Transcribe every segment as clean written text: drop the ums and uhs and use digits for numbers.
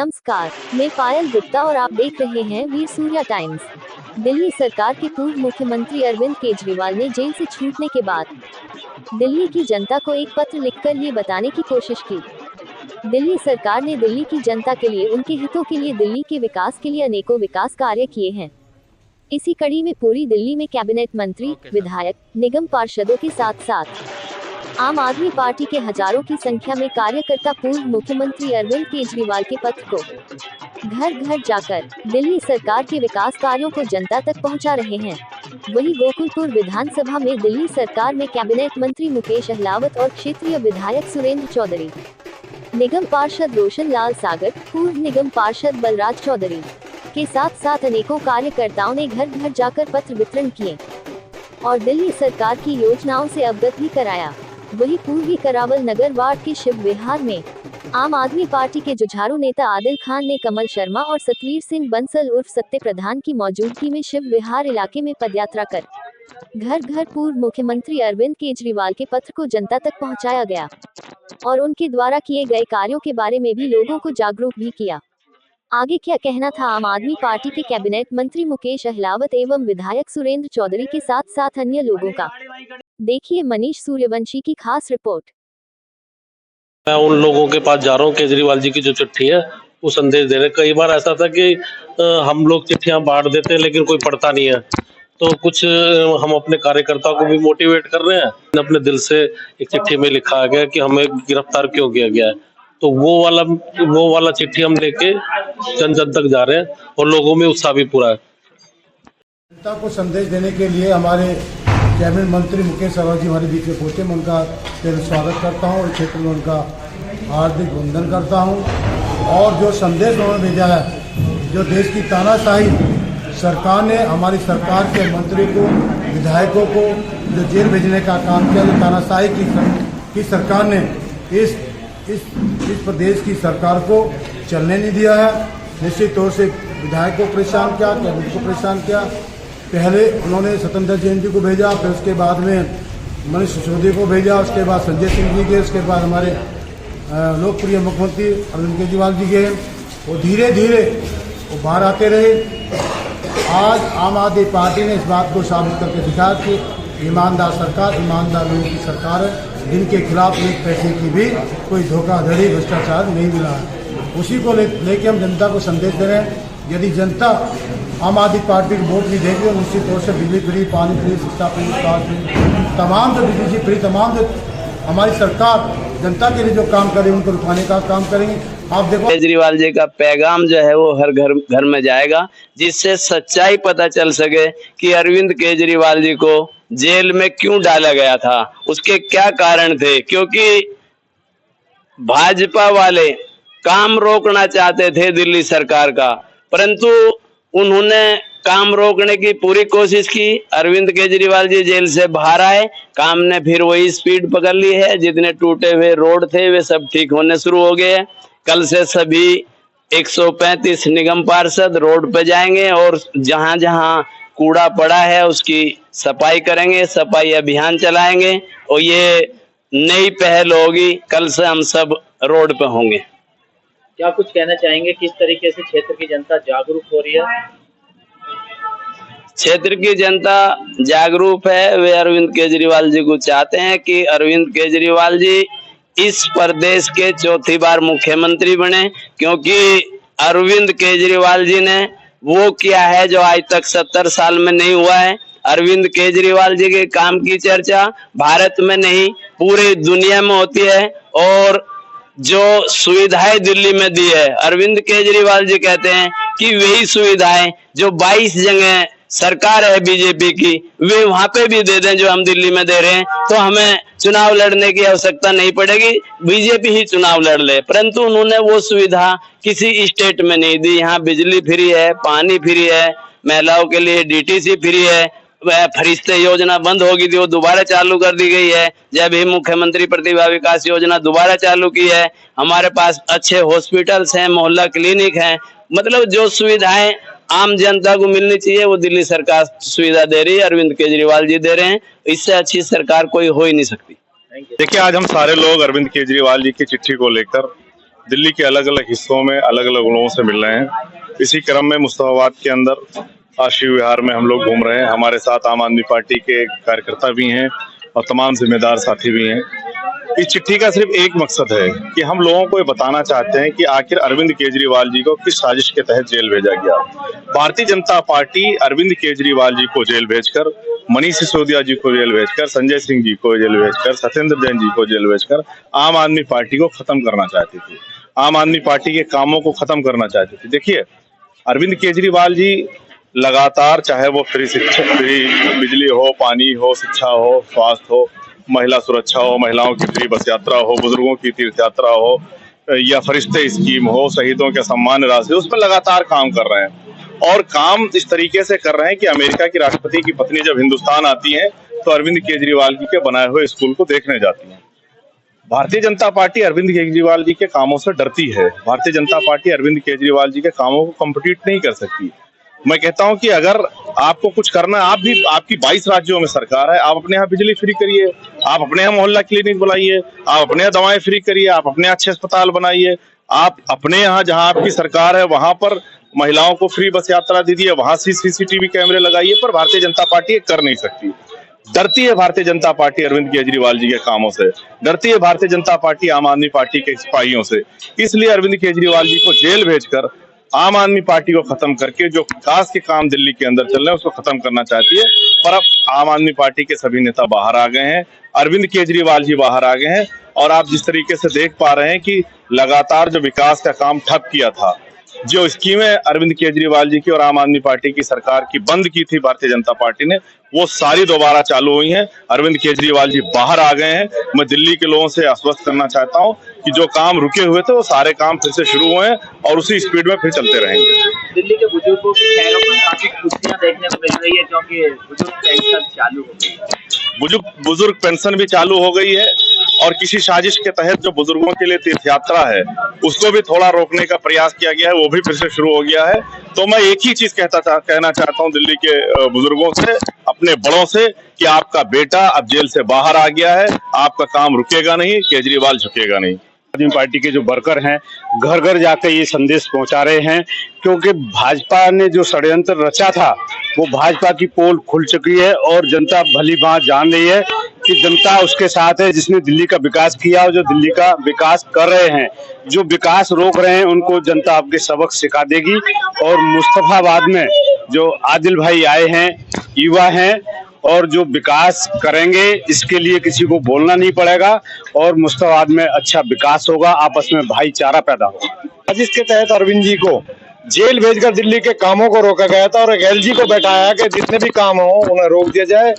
नमस्कार, मैं पायल गुप्ता और आप देख रहे हैं वीर सूर्या टाइम्स। दिल्ली सरकार के पूर्व मुख्यमंत्री अरविंद केजरीवाल ने जेल से छूटने के बाद दिल्ली की जनता को एक पत्र लिखकर ये बताने की कोशिश की। दिल्ली सरकार ने दिल्ली की जनता के लिए, उनके हितों के लिए, दिल्ली के विकास के लिए अनेकों विकास कार्य किए हैं। इसी कड़ी में पूरी दिल्ली में कैबिनेट मंत्री, विधायक, निगम पार्षदों के साथ साथ आम आदमी पार्टी के हजारों की संख्या में कार्यकर्ता पूर्व मुख्यमंत्री अरविंद केजरीवाल के पत्र को घर घर जाकर दिल्ली सरकार के विकास कार्यों को जनता तक पहुंचा रहे हैं। वहीं गोकुलपुर विधानसभा में दिल्ली सरकार में कैबिनेट मंत्री मुकेश अहलावत और क्षेत्रीय विधायक सुरेंद्र चौधरी, निगम पार्षद रोशन लाल सागर, पूर्व निगम पार्षद बलराज चौधरी के साथ साथ अनेकों कार्यकर्ताओं ने घर घर जाकर पत्र वितरण किए और दिल्ली सरकार की योजनाओं से अवगत भी कराया। वहीं पूर्वी करावल नगर वार्ड के शिव विहार में आम आदमी पार्टी के जुझारू नेता आदिल खान ने कमल शर्मा और सतवीर सिंह बंसल उर्फ सत्ते प्रधान की मौजूदगी में शिव विहार इलाके में पदयात्रा कर घर घर पूर्व मुख्यमंत्री अरविंद केजरीवाल के पत्र को जनता तक पहुंचाया गया और उनके द्वारा किए गए कार्यों के बारे में भी लोगों को जागरूक भी किया। आगे क्या कहना था आम आदमी पार्टी के कैबिनेट मंत्री मुकेश अहलावत एवं विधायक सुरेंद्र चौधरी के साथ साथ अन्य लोगों का, देखिए मनीष सूर्यवंशी की खास रिपोर्ट। मैं उन लोगों के पास जा रहा हूँ, केजरीवाल जी की जो चिट्ठी है वो संदेश दे रहे। कई बार ऐसा था कि हम लोग चिट्ठियां बांट देते हैं लेकिन कोई पढ़ता नहीं है, तो कुछ हम अपने कार्यकर्ताओं को भी मोटिवेट कर रहे हैं। अपने दिल से एक चिट्ठी में लिखा गया कि हमें गिरफ्तार क्यों किया गया है, तो वो वाला चिट्ठी हम लेके जन जन तक जा रहे हैं और लोगों में उत्साह भी पूरा है। जनता को संदेश देने के लिए हमारे कैबिनेट मंत्री मुकेश अहलावत जी हमारे बीच में पहुंचे। मैं उनका स्वागत करता हूं और क्षेत्र में उनका हार्दिक वंदन करता हूं। और जो संदेश उन्होंने भेजा है, जो देश की तानाशाही सरकार ने हमारी सरकार के मंत्री को, विधायकों को जो जेल भेजने का काम किया, जो तानाशाही की सरकार ने इस प्रदेश की सरकार को चलने नहीं दिया है। निश्चित तौर से विधायक को परेशान किया, कैबिनेट को परेशान किया। पहले उन्होंने सत्येंद्र जैन जी को भेजा, फिर उसके बाद में मनीष सिसोदिया को भेजा, उसके बाद संजय सिंह जी के, उसके बाद हमारे लोकप्रिय मुख्यमंत्री अरविंद केजरीवाल जी के। वो धीरे धीरे वो बाहर आते रहे। आज आम आदमी पार्टी ने इस बात को साबित करके दिखाया कि ईमानदार सरकार, ईमानदार लोगों की सरकार है, जिनके खिलाफ एक पैसे की भी कोई धोखाधड़ी, भ्रष्टाचार नहीं मिला है। उसी को लेके हम जनता को संदेश दे रहे हैं। यदि जनता आम आदमी पार्टी को वोट भी देगी और निश्चित तौर से बिजली फ्री, पानी फ्री, शिक्षा फ्री, स्वास्थ्य फ्री, तमाम जो बिजली फ्री, तमाम जो हमारी सरकार जनता के लिए जो काम करे उनको रुकवाने का काम करेंगे। आप देखो, केजरीवाल जी का पैगाम जो है वो हर घर में जाएगा, जिससे सच्चाई पता चल सके कि अरविंद केजरीवाल जी को जेल में क्यों डाला गया था, उसके क्या कारण थे। क्योंकि भाजपा वाले काम रोकना चाहते थे दिल्ली सरकार का, परंतु उन्होंने काम रोकने की पूरी कोशिश की। अरविंद केजरीवाल जी जेल से बाहर आए, काम ने फिर वही स्पीड पकड़ ली है। जितने टूटे हुए रोड थे वे सब ठीक होने शुरू हो गए हैं। कल से सभी 135 निगम पार्षद रोड पे जाएंगे और जहां जहां कूड़ा पड़ा है उसकी सफाई करेंगे, सफाई अभियान चलाएंगे और ये नई पहल होगी। कल से हम सब रोड पे होंगे। क्या कुछ कहना चाहेंगे, किस तरीके से क्षेत्र की जनता जागरूक हो रही है? क्षेत्र की जनता जागरूक है। वे अरविंद केजरीवाल जी को चाहते हैं कि अरविंद केजरीवाल जी इस प्रदेश के चौथी बार मुख्यमंत्री बने, क्योंकि अरविंद केजरीवाल जी ने वो किया है जो आज तक 70 साल में नहीं हुआ है। अरविंद केजरीवाल जी के काम की चर्चा भारत में नहीं पूरी दुनिया में होती है और जो सुविधाएं दिल्ली में दी है, अरविंद केजरीवाल जी कहते हैं कि वही सुविधाएं जो 22 जगह सरकार है बीजेपी की, वे वहां पे भी दे दें जो हम दिल्ली में दे रहे हैं, तो हमें चुनाव लड़ने की आवश्यकता नहीं पड़ेगी, बीजेपी ही चुनाव लड़ ले। परंतु उन्होंने वो सुविधा किसी स्टेट में नहीं दी। यहाँ बिजली फ्री है, पानी फ्री है, महिलाओं के लिए डीटीसी फ्री है, फरिश्ते योजना बंद होगी थी वो दोबारा चालू कर दी गई है। जब ही मुख्यमंत्री प्रतिभा विकास योजना दोबारा चालू की है। हमारे पास अच्छे हॉस्पिटल्स हैं, मोहल्ला क्लिनिक हैं, मतलब जो सुविधाएं आम जनता को मिलनी चाहिए वो दिल्ली सरकार सुविधा दे रही है, अरविंद केजरीवाल जी दे रहे हैं। इससे अच्छी सरकार कोई हो ही नहीं सकती। देखिए, आज हम सारे लोग अरविंद केजरीवाल जी की चिट्ठी को लेकर दिल्ली के अलग अलग हिस्सों में अलग अलग लोगों से मिल रहे हैं। इसी क्रम में मुस्तफाबाद के अंदर आशिफ विहार में हम लोग घूम रहे हैं। हमारे साथ आम आदमी पार्टी के कार्यकर्ता भी हैं और तमाम जिम्मेदार साथी भी हैं। इस चिट्ठी का सिर्फ एक मकसद है कि हम लोगों को ये बताना चाहते हैं कि आखिर अरविंद केजरीवाल जी को किस साजिश के तहत जेल भेजा गया। भारतीय जनता पार्टी अरविंद केजरीवाल जी को जेल भेजकर, मनीष सिसोदिया जी को जेल भेजकर, संजय सिंह जी को जेल भेजकर, सत्येंद्र जैन जी को जेल भेजकर आम आदमी पार्टी को खत्म करना चाहती थी, आम आदमी पार्टी के कामों को खत्म करना चाहती थी। देखिए, अरविंद केजरीवाल जी लगातार, चाहे वो फ्री बिजली हो, पानी हो, शिक्षा हो, स्वास्थ्य हो, महिला सुरक्षा हो, महिलाओं की फ्री बस यात्रा हो, बुजुर्गों की तीर्थ यात्रा हो, या फरिश्ते स्कीम हो, शहीदों के सम्मान राशि, उसमें लगातार काम कर रहे हैं। और काम इस तरीके से कर रहे हैं कि अमेरिका की राष्ट्रपति की पत्नी जब हिंदुस्तान आती है तो अरविंद केजरीवाल जी के बनाए हुए स्कूल को देखने जाती है। भारतीय जनता पार्टी अरविंद केजरीवाल जी के कामों से डरती है। भारतीय जनता पार्टी अरविंद केजरीवाल जी के कामों को कम्पिटिट नहीं कर सकती। मैं कहता हूं कि अगर आपको कुछ करना है, आपकी 22 राज्यों में सरकार है, आप अपने यहाँ बिजली फ्री करिए, आप अपने यहाँ मोहल्ला क्लिनिक बनाइए, आप अपने यहाँ दवाएं फ्री करिए, आप अपने अच्छे अस्पताल बनाइए, आप अपने यहाँ जहाँ आपकी सरकार है वहां पर महिलाओं को फ्री बस यात्रा दीजिए, वहां सीसीटीवी कैमरे लगाइए। पर भारतीय जनता पार्टी कर नहीं सकती। डरती है भारतीय जनता पार्टी अरविंद केजरीवाल जी के कामों से, डरती है भारतीय जनता पार्टी आम आदमी पार्टी के सिपाहियों से। इसलिए अरविंद केजरीवाल जी को जेल भेजकर आम आदमी पार्टी को खत्म करके जो विकास के काम दिल्ली के अंदर चल रहे हैं उसको खत्म करना चाहती है। पर अब आम आदमी पार्टी के सभी नेता बाहर आ गए हैं, अरविंद केजरीवाल जी बाहर आ गए हैं। और आप जिस तरीके से देख पा रहे हैं कि लगातार जो विकास का काम ठप किया था, जो स्कीमें अरविंद केजरीवाल जी की और आम आदमी पार्टी की सरकार की बंद की थी भारतीय जनता पार्टी ने, वो सारी दोबारा चालू हुई हैं। अरविंद केजरीवाल जी बाहर आ गए हैं। मैं दिल्ली के लोगों से आश्वस्त करना चाहता हूं कि जो काम रुके हुए थे वो सारे काम फिर से शुरू हुए हैं और उसी स्पीड में फिर चलते रहेंगे। दिल्ली के बुजुर्गों की खैरों में काफी खुशियां देखने को मिल रही है क्योंकि बुजुर्ग पेंशन चालू हो गई है। बुजुर्ग पेंशन भी चालू हो गई है और किसी साजिश के तहत जो बुजुर्गों के लिए तीर्थ यात्रा है उसको भी थोड़ा रोकने का प्रयास किया गया है, वो भी फिर से शुरू हो गया है। तो मैं एक ही चीज कहना चाहता हूं दिल्ली के बुजुर्गों से, अपने बड़ों से, कि आपका बेटा अब जेल से बाहर आ गया है, आपका काम रुकेगा नहीं, केजरीवाल झुकेगा नहीं। आदमी पार्टी के जो वर्कर हैं घर घर जाकर ये संदेश पहुंचा रहे हैं, क्योंकि भाजपा ने जो षड्यंत्र रचा था वो भाजपा की पोल खुल चुकी है और जनता भली भांत जान रही है कि जनता उसके साथ है जिसने दिल्ली का विकास किया और जो दिल्ली का विकास कर रहे हैं। जो विकास रोक रहे हैं उनको जनता आपके सबक सिखा देगी। और मुस्तफाबाद में जो आदिल भाई आए हैं, युवा हैं और जो विकास करेंगे, इसके लिए किसी को बोलना नहीं पड़ेगा और मुस्तफाबाद में अच्छा विकास होगा, आपस में भाईचारा पैदा होगा। जिसके तहत अरविंद जी को जेल भेजकर दिल्ली के कामों को रोका गया था और एक एलजी को बैठाया कि जितने भी काम हो उन्हें रोक दिया जाए।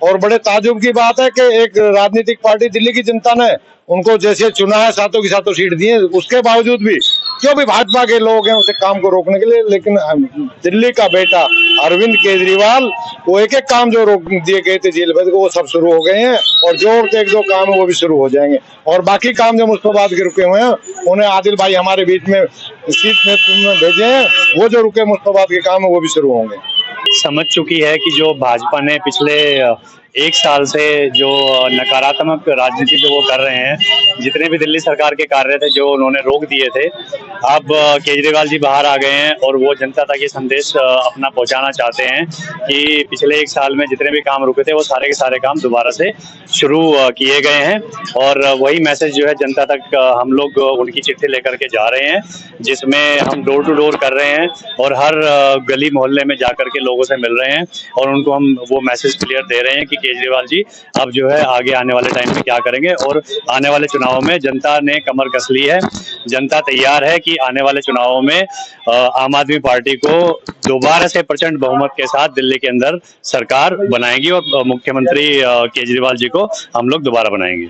और बड़े ताजुब की बात है कि एक राजनीतिक पार्टी दिल्ली की जनता ने उनको जैसे चुना है, सातों की सातों सीट दी है, उसके बावजूद भी जो भी भाजपा के लोग हैं उसे काम को रोकने के लिए, लेकिन दिल्ली का बेटा अरविंद केजरीवाल वो एक एक काम जो रोक दिए गए थे जेल भेज को, वो सब शुरू हो गए हैं और जो एक दो काम है वो भी शुरू हो जाएंगे। और बाकी काम जो मुस्तफाबाद के रुके हुए हैं उन्हें आदिल भाई हमारे बीच में सीट में भेजे हैं, वो जो रुके मुस्तफाबाद के काम है वो भी शुरू होंगे। समझ चुकी है कि जो भाजपा ने पिछले एक साल से जो नकारात्मक राजनीति जो वो कर रहे हैं, जितने भी दिल्ली सरकार के कार्य थे जो उन्होंने रोक दिए थे, अब केजरीवाल जी बाहर आ गए हैं और वो जनता तक ये संदेश अपना पहुंचाना चाहते हैं कि पिछले एक साल में जितने भी काम रुके थे वो सारे के सारे काम दोबारा से शुरू किए गए हैं। और वही मैसेज जो है जनता तक हम लोग उनकी चिट्ठी लेकर के जा रहे हैं, जिसमें हम डोर टू डोर कर रहे हैं और हर गली मोहल्ले में जाकर के लोगों से मिल रहे हैं और उनको हम वो मैसेज क्लियर दे रहे हैं कि केजरीवाल जी अब जो है आगे आने वाले टाइम में क्या करेंगे। और आने वाले चुनावों में जनता ने कमर कस ली है, जनता तैयार है कि आने वाले चुनावों में आम आदमी पार्टी को दोबारा से प्रचंड बहुमत के साथ दिल्ली के अंदर सरकार बनाएगी और मुख्यमंत्री केजरीवाल जी को हम लोग दोबारा बनाएंगे।